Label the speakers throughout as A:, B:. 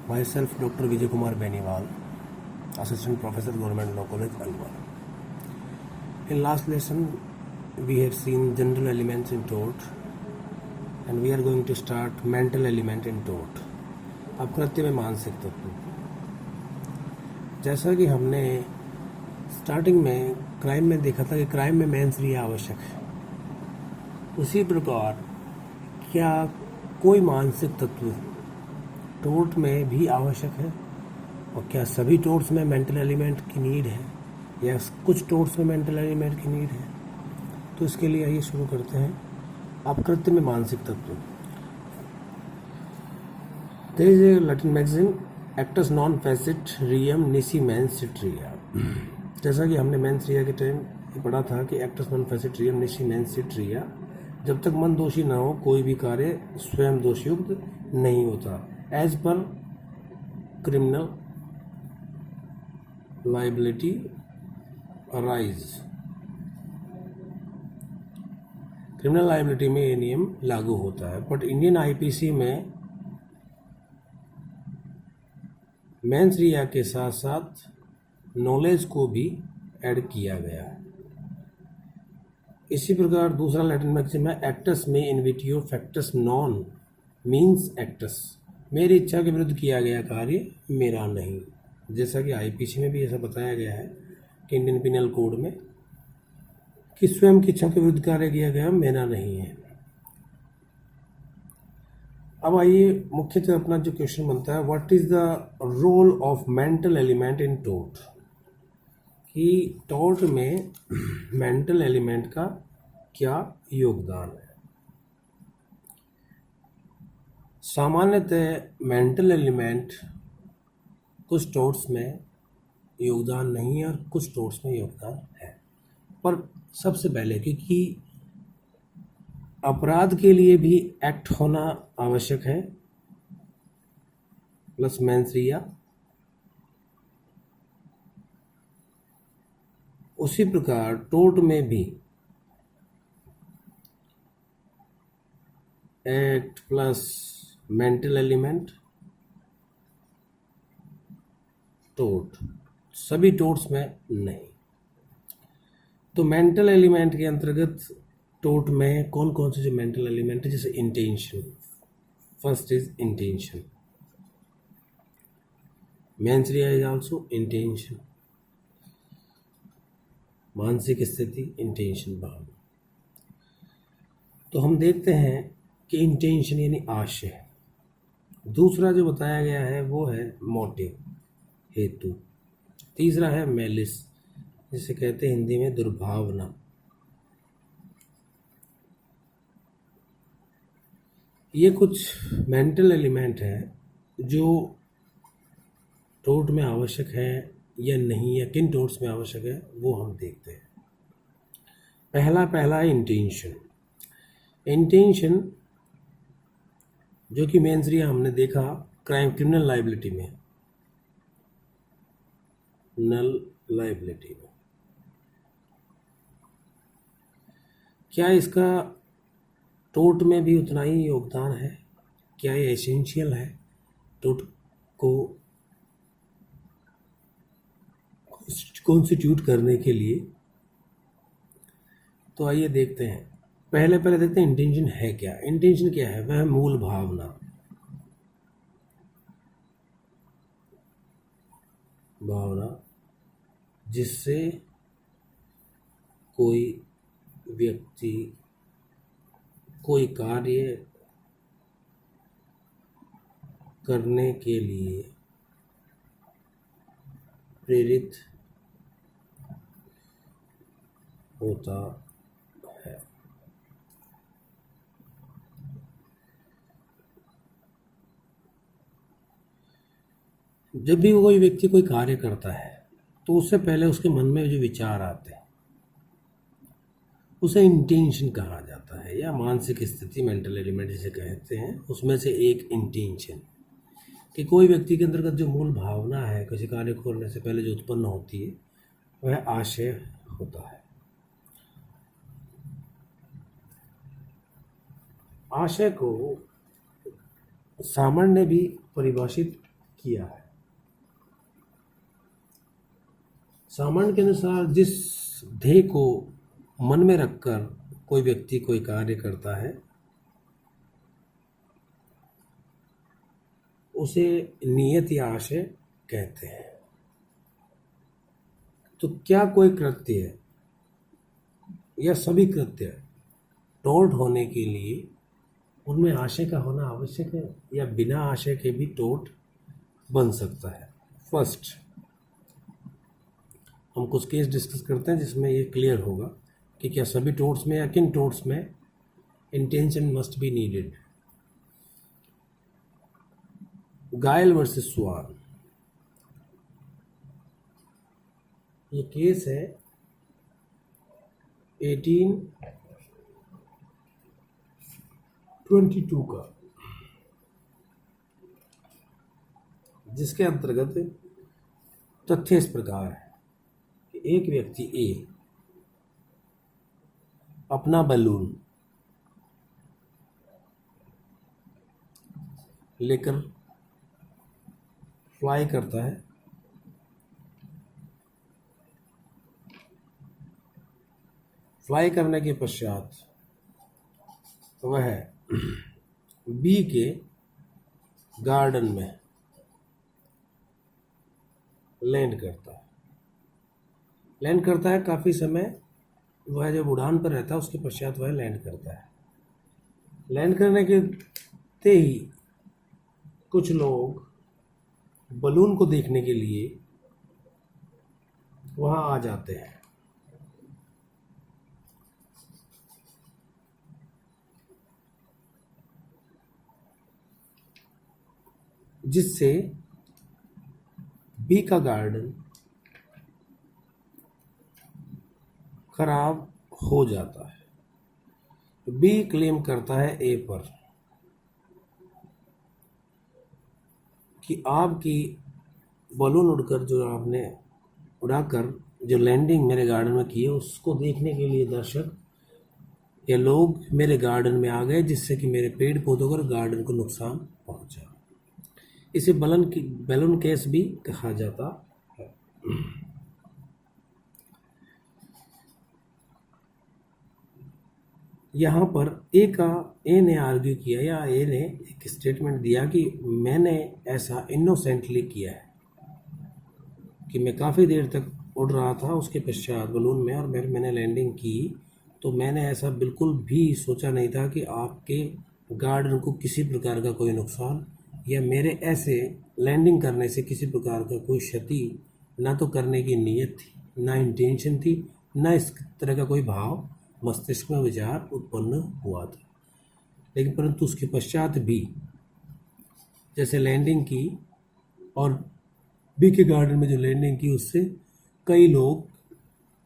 A: Myself, Dr. Vijay Kumar Beniwal, Assistant Professor, Government Law College, Alwar. In last lesson, we have seen general elements in tort, and we are going to start mental element in tort. अब कृत्य में मानसिक तत्व। जैसा कि हमने starting में crime में देखा था कि क्राइम में मेंस rea आवश्यक है, उसी प्रकार क्या कोई मानसिक तत्व टोर्ट में भी आवश्यक है, और क्या सभी टोर्ट्स में मेंटल एलिमेंट की नीड है या कुछ टोर्ट्स में मेंटल एलिमेंट की नीड है। तो इसके लिए आइए शुरू करते हैं। अपकृत्य में मानसिक तत्व। There is a Latin maxim एक्टस नॉन फेसिट रियम निसी मेंस सिट रिया। जैसा कि हमने मेंस रिया के टाइम पढ़ा था कि एक्टस नॉन फेसिट रियम निसी मेंस सिट रिया, जब तक मन दोषी न हो कोई भी कार्य स्वयं दोषयुक्त नहीं होता। एज पर criminal liability arise. Criminal liability में ये नियम लागू होता है, बट इंडियन आईपीसी में मेंस रिया के साथ साथ नॉलेज को भी ऐड किया गया है। इसी प्रकार दूसरा लैटिन मैक्सिम है एक्टस में इनविटियो फैक्टस नॉन मीन्स एक्टस। मेरी इच्छा के विरुद्ध किया गया कार्य मेरा नहीं। जैसा कि आईपीसी में भी ऐसा बताया गया है कि इंडियन पिनल कोड में कि स्वयं की इच्छा के विरुद्ध कार्य किया गया मेरा नहीं है। अब आइए मुख्यतः अपना जो क्वेश्चन बनता है, what is the role of mental element in tort, कि टोर्ट में मेंटल एलिमेंट का क्या योगदान है। सामान्यतः मेंटल एलिमेंट कुछ टोर्ट्स में योगदान नहीं है और कुछ टोर्ट्स में योगदान है। पर सबसे पहले क्योंकि अपराध के लिए भी एक्ट होना आवश्यक है प्लस मेंस रिया, उसी प्रकार टोर्ट में भी act plus mental element tort, सभी टोर्ट्स में नहीं। तो मेंटल एलिमेंट के अंतर्गत टोर्ट में कौन कौन से जो मेंटल एलिमेंट है, जैसे intention. First is intention, mains Riya is also intention, मानसिक स्थिति इंटेंशन भाव। तो हम देखते हैं कि इंटेंशन यानी आशय। दूसरा जो बताया गया है वो है मोटिव, हेतु। तीसरा है मैलिस, जिसे कहते हैं हिंदी में दुर्भावना। ये कुछ मेंटल एलिमेंट है जो टोर्ट में आवश्यक है या नहीं, या किन टोर्ट्स में आवश्यक है वो हम देखते हैं। पहला इंटेंशन। इंटेंशन जो कि मेंस रिया हमने देखा क्रिमिनल लाइबिलिटी में, नल लाइबिलिटी में, क्या इसका टोर्ट में भी उतना ही योगदान है? क्या ये एसेंशियल है टोर्ट को कॉन्स्टिट्यूट करने के लिए? तो आइए देखते हैं। पहले देखते हैं इंटेंशन है क्या। इंटेंशन क्या है? वह मूल भावना जिससे कोई व्यक्ति कोई कार्य करने के लिए प्रेरित होता है। जब भी कोई व्यक्ति कोई कार्य करता है तो उससे पहले उसके मन में जो विचार आते हैं उसे इंटेंशन कहा जाता है, या मानसिक स्थिति, मेंटल एलिमेंट जिसे कहते हैं, उसमें से एक इंटेंशन। कि कोई व्यक्ति के अंतर्गत जो मूल भावना है किसी कार्य को करने से पहले जो उत्पन्न होती है वह आशय होता है। आशय को सामान्य भी परिभाषित किया है। सामान्य के अनुसार जिस ध्येय को मन में रखकर कोई व्यक्ति कोई कार्य करता है उसे नियत या आशय कहते हैं। तो क्या कोई कृत्य है या सभी कृत्य टोर्ट होने के लिए उनमें आशय का होना आवश्यक है या बिना आशय के भी टोर्ट बन सकता है? फर्स्ट हम कुछ केस डिस्कस करते हैं जिसमें ये क्लियर होगा कि क्या सभी टोर्ट्स में या किन टोर्ट्स में इंटेंशन मस्ट बी नीडेड। गायल वर्सेस स्वान, ये केस है 1822 का, जिसके अंतर्गत तथ्य इस प्रकार है कि एक व्यक्ति ए अपना बलून लेकर फ्लाई करता है। फ्लाई करने के पश्चात वह बी के गार्डन में लैंड करता है। काफ़ी समय वह जब उड़ान पर रहता है उसके पश्चात वह लैंड करता है। लैंड करने के ते ही कुछ लोग बलून को देखने के लिए वहाँ आ जाते हैं। जिससे बी का गार्डन खराब हो जाता है। बी क्लेम करता है ए पर कि आपकी बलून उड़ाकर जो लैंडिंग मेरे गार्डन में की है उसको देखने के लिए दर्शक या लोग मेरे गार्डन में आ गए, जिससे कि मेरे पेड़ पौधों और गार्डन को नुकसान पहुंचा। इसे बैलून केस भी कहा जाता है। यहाँ पर ए ने आर्ग्यू किया या ए ने एक स्टेटमेंट दिया कि मैंने ऐसा इनोसेंटली किया है कि मैं काफ़ी देर तक उड़ रहा था उसके पश्चात बलून में और मैंने लैंडिंग की, तो मैंने ऐसा बिल्कुल भी सोचा नहीं था कि आपके गार्डन को किसी प्रकार का कोई नुकसान या मेरे ऐसे लैंडिंग करने से किसी प्रकार का कोई क्षति ना तो करने की नीयत थी, ना इंटेंशन थी, ना इस तरह का कोई भाव मस्तिष्क में विचार उत्पन्न हुआ था। लेकिन परंतु उसके पश्चात भी जैसे लैंडिंग की और बी के गार्डन में जो लैंडिंग की उससे कई लोग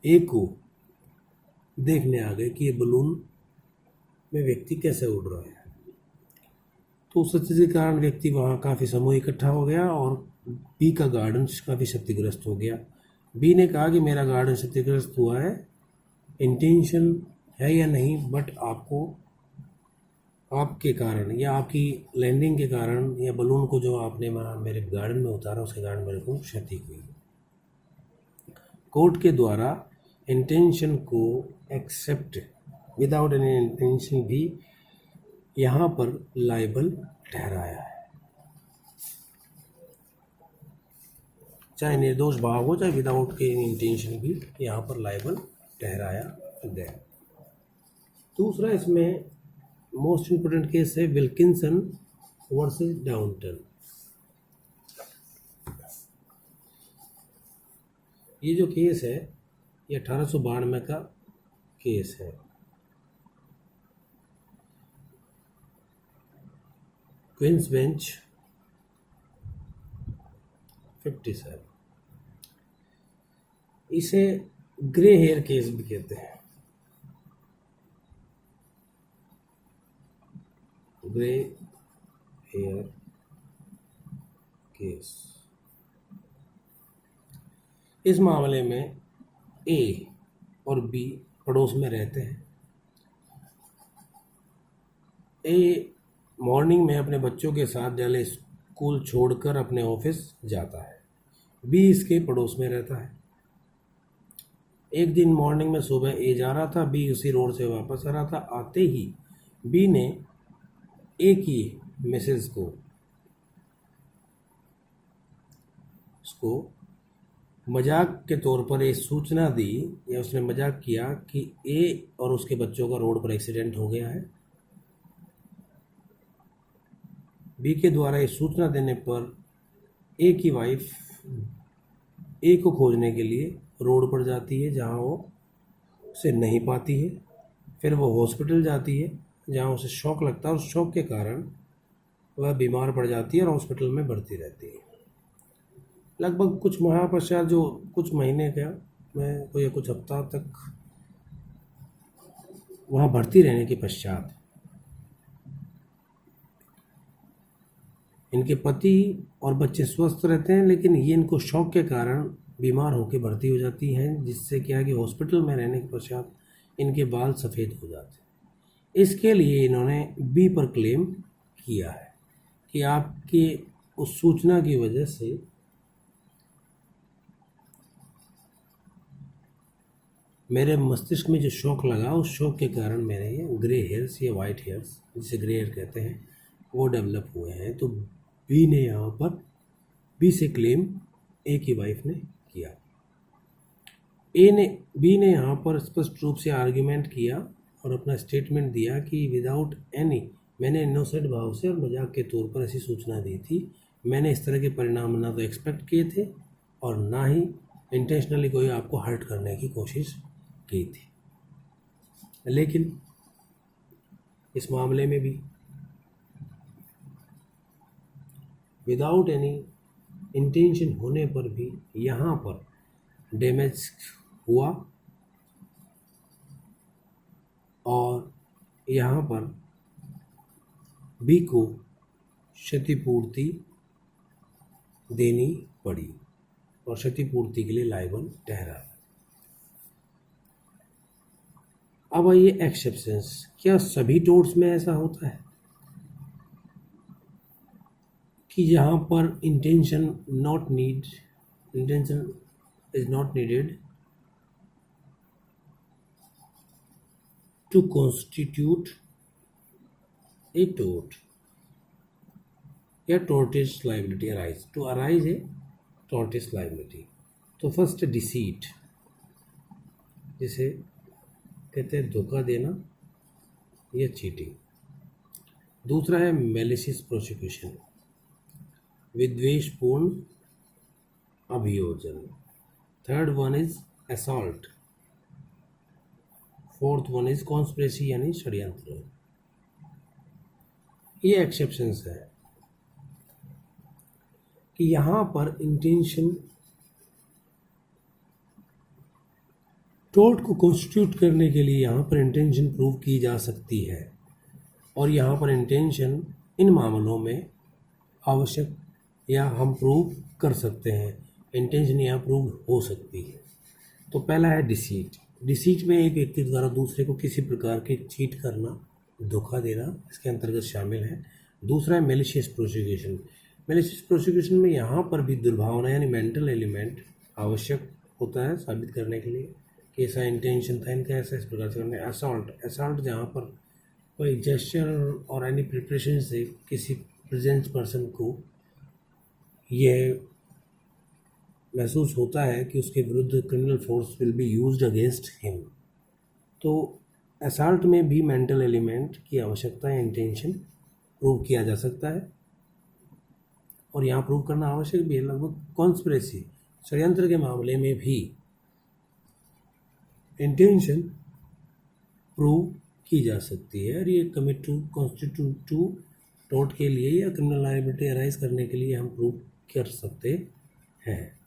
A: ए को देखने आ गए कि ये बलून में व्यक्ति कैसे उड़ रहा है। तो उस स्थिति के कारण व्यक्ति वहाँ काफ़ी समूह इकट्ठा हो गया और बी का गार्डन काफ़ी क्षतिग्रस्त हो गया। बी ने कहा कि मेरा गार्डन क्षतिग्रस्त हुआ है, इंटेंशन है या नहीं, बट आपको आपके कारण या आपकी लैंडिंग के कारण या बलून को जो आपने मेरे गार्डन में उतारा उसके कारण मेरे को क्षति हुई। कोर्ट के द्वारा इंटेंशन को एक्सेप्ट विदाउट एनी इंटेंशन भी यहाँ पर लायबल ठहराया है, चाहे निर्दोष भाव हो चाहे विदाउट के इंटेंशन भी यहाँ पर लायबल ठहराया गया। दूसरा इसमें मोस्ट इम्पोर्टेंट केस है विल्किंसन वर्सेस डाउनटन। ये जो केस है ये 1892 का केस है। Queen's Bench 57। इसे ग्रे हेयर केस भी कहते हैं। Grey hair case. इस मामले में ए और बी पड़ोस में रहते हैं। ए मॉर्निंग में अपने बच्चों के साथ पहले स्कूल छोड़कर अपने ऑफिस जाता है। बी इसके पड़ोस में रहता है। एक दिन मॉर्निंग में सुबह ए जा रहा था, बी उसी रोड से वापस आ रहा था। आते ही बी ने ए की मिसेज को उसको मजाक के तौर पर एक सूचना दी, या उसने मजाक किया कि ए और उसके बच्चों का रोड पर एक्सीडेंट हो गया है। बी के द्वारा ये सूचना देने पर ए की वाइफ ए को खोजने के लिए रोड पर जाती है, जहां वो उसे नहीं पाती है। फिर वो हॉस्पिटल जाती है, जहां उसे शॉक लगता है, और शॉक के कारण वह बीमार पड़ जाती है और हॉस्पिटल में भर्ती रहती है। लगभग कुछ माह पश्चात, जो कुछ महीने का में कोई कुछ हफ्ता तक वहाँ भर्ती रहने के पश्चात इनके पति और बच्चे स्वस्थ रहते हैं, लेकिन ये इनको शॉक के कारण बीमार होकर भर्ती हो जाती हैं, जिससे क्या है कि हॉस्पिटल में रहने के पश्चात इनके बाल सफ़ेद हो जाते हैं। इसके लिए इन्होंने बी पर क्लेम किया है कि आपकी उस सूचना की वजह से मेरे मस्तिष्क में जो शौक लगा, उस शौक के कारण मेरे ये ग्रे हेयर्स या वाइट हेयर्स, जिसे ग्रे हेयर कहते हैं, वो डेवलप हुए हैं। तो बी ने यहाँ पर बी से क्लेम ए की वाइफ ने किया। बी ने यहाँ पर स्पष्ट रूप से आर्ग्यूमेंट किया और अपना स्टेटमेंट दिया कि विदाउट एनी, मैंने इनोसेंट भाव से और मजाक के तौर पर ऐसी सूचना दी थी। मैंने इस तरह के परिणाम ना तो एक्सपेक्ट किए थे और ना ही इंटेंशनली कोई आपको हर्ट करने की कोशिश की थी। लेकिन इस मामले में भी विदाउट एनी इंटेंशन होने पर भी यहाँ पर डैमेज हुआ और यहाँ पर बी को क्षतिपूर्ति देनी पड़ी और क्षतिपूर्ति के लिए लायबल ठहरा। अब आइए एक्सेप्शंस। क्या सभी टोर्ट्स में ऐसा होता है कि यहाँ पर intention is not needed to constitute a tort या tortious liability arise to arise a tortious liability? तो फर्स्ट डिसीट, जिसे कहते हैं धोखा देना या चीटिंग। दूसरा है मैलिशियस प्रोसिक्यूशन, विद्वेषपूर्ण अभियोजन। Third one is assault. Fourth one is conspiracy यानी षड्यंत्र। ये एक्सेप्शंस है कि यहाँ पर इंटेंशन, टोर्ट को कॉन्स्टिट्यूट करने के लिए यहाँ पर इंटेंशन प्रूव की जा सकती है, और यहाँ पर इंटेंशन इन मामलों में आवश्यक या हम प्रूव कर सकते हैं। इंटेंशन यहाँ प्रूव हो सकती है। तो पहला है डिसीट। डिसीट में एक व्यक्ति द्वारा दूसरे को किसी प्रकार के चीट करना, धोखा देना, इसके अंतर्गत शामिल है। दूसरा है मैलिशियस प्रोसिक्यूशन। मैलिशियस प्रोसिक्यूशन में यहाँ पर भी दुर्भावना यानी मेंटल एलिमेंट आवश्यक होता है साबित करने के लिए कि ऐसा इंटेंशन था इनका, ऐसा इस प्रकार से करना। असॉल्ट जहाँ पर कोई जेस्चर और एनी प्रिपरेशन से किसी प्रेजेंट पर्सन को यह महसूस होता है कि उसके विरुद्ध criminal force will be used against him. तो असॉल्ट में भी मेंटल एलिमेंट की आवश्यकता है, इंटेंशन प्रूव किया जा सकता है और यहाँ प्रूव करना आवश्यक भी है। लगभग कॉन्स्पिरेसी, षड्यंत्र के मामले में भी इंटेंशन प्रूव की जा सकती है और ये commit to constitute to tort के लिए या क्रिमिनल लायबिलिटी अराइज करने के लिए हम प्रूव कर सकते हैं।